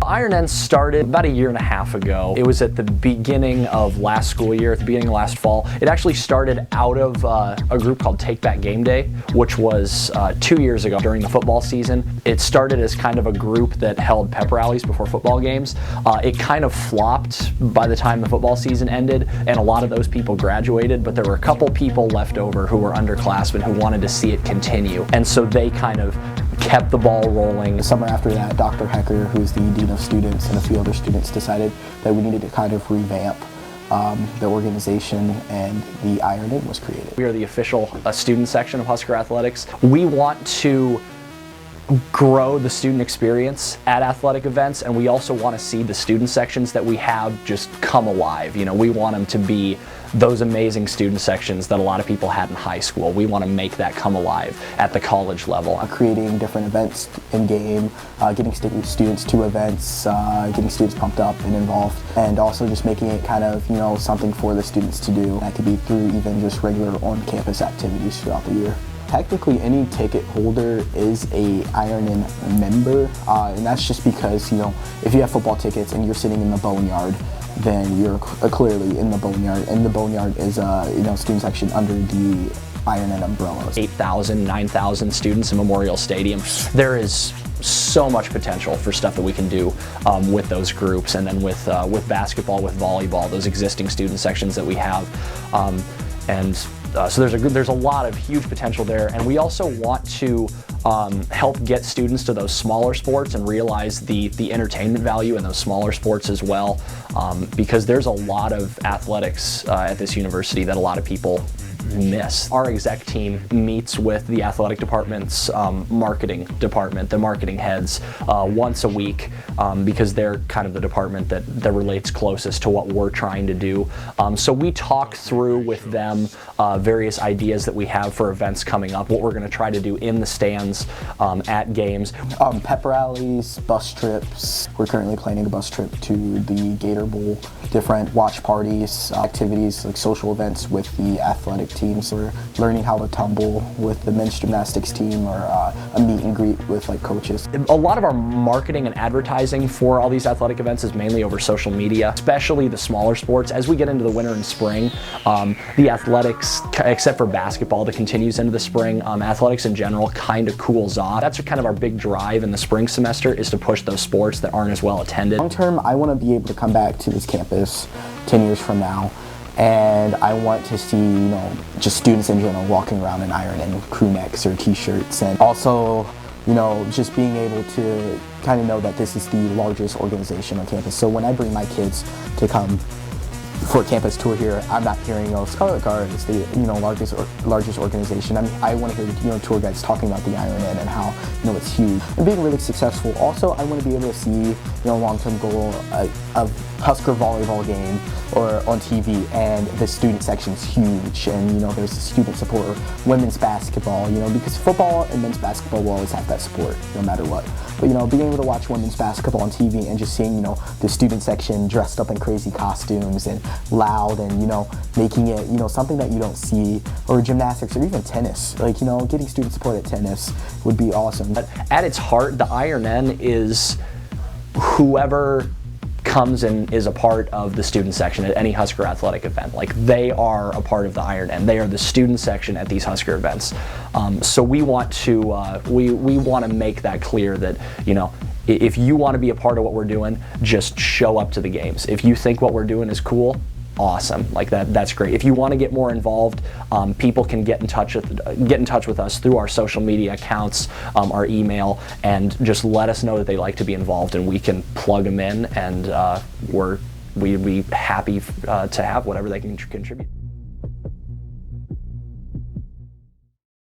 Iron started about a year and a half ago. It was at the beginning of last school year, at the beginning of last fall. It actually started out of a group called Take Back Game Day, which was 2 years ago during the football season. It started as kind of a group that held pep rallies before football games. It kind of flopped by the time the football season ended, and a lot of those people graduated, but there were a couple people left over who were underclassmen who wanted to see it continue, and so they kind of kept the ball rolling. The summer after that, Dr. Hecker, who's the Dean of Students, and a few other students decided that we needed to kind of revamp the organization, and the Iron In was created. We are the official student section of Husker Athletics. We want to grow the student experience at athletic events, and we also want to see the student sections that we have just come alive. You know, we want them to be those amazing student sections that a lot of people had in high school. We want to make that come alive at the college level. Creating different events in game, getting students to events, getting students pumped up and involved, and also just making it kind of, you know, something for the students to do. That could be through even just regular on-campus activities throughout the year. Technically, any ticket holder is a Iron In member, and that's just because, you know, if you have football tickets and you're sitting in the Boneyard, then you're clearly in the Boneyard, and the Boneyard is a, you know, student section under the Iron In umbrella. 8,000, 9,000 students in Memorial Stadium. There is so much potential for stuff that we can do with those groups, and then with basketball, with volleyball, those existing student sections that we have. So there's a lot of huge potential there, and we also want to help get students to those smaller sports and realize the entertainment value in those smaller sports as well, because there's a lot of athletics at this university that a lot of people miss. Our exec team meets with the athletic department's marketing department, the marketing heads, once a week, because they're kind of the department that relates closest to what we're trying to do. So we talk through with them various ideas that we have for events coming up, what we're going to try to do in the stands at games. Pep rallies, bus trips. We're currently planning a bus trip to the Gator Bowl, different watch parties, activities like social events with the athletic teams, or learning how to tumble with the men's gymnastics team, or a meet and greet with like coaches. A lot of our marketing and advertising for all these athletic events is mainly over social media, especially the smaller sports. As we get into the winter and spring, the athletics, except for basketball that continues into the spring, athletics in general kind of cools off. That's kind of our big drive in the spring semester, is to push those sports that aren't as well attended. Long term, I want to be able to come back to this campus 10 years from now, and I want to see, you know, just students in general walking around in Iron In crew necks or t-shirts, and also, you know, just being able to kind of know that this is the largest organization on campus. So when I bring my kids to come for a campus tour here, I'm not hearing, oh, Scarlet Guard is the, you know, largest organization. I mean, I want to hear, you know, tour guides talking about the Iron In and how, you know, it's huge and being really successful. Also, I want to be able to see, you know, long-term goal of Husker volleyball game or on TV, and the student section's huge, and, you know, there's student support, or women's basketball, you know, because football and men's basketball will always have that support no matter what. But, you know, being able to watch women's basketball on TV and just seeing, you know, the student section dressed up in crazy costumes and loud, and, you know, making it, you know, something that you don't see, or gymnastics, or even tennis, like, you know, getting student support at tennis would be awesome. But at its heart, the Iron In is whoever comes and is a part of the student section at any Husker athletic event. Like, they are a part of the Iron In. They are the student section at these Husker events. So we want to we want to make that clear that, you know, if you want to be a part of what we're doing, just show up to the games. If you think what we're doing is cool, awesome. Like, that's great. If you want to get more involved, people can get in touch with us through our social media accounts, our email, and just let us know that they like to be involved, and we can plug them in, and we'd be happy to have whatever they can contribute.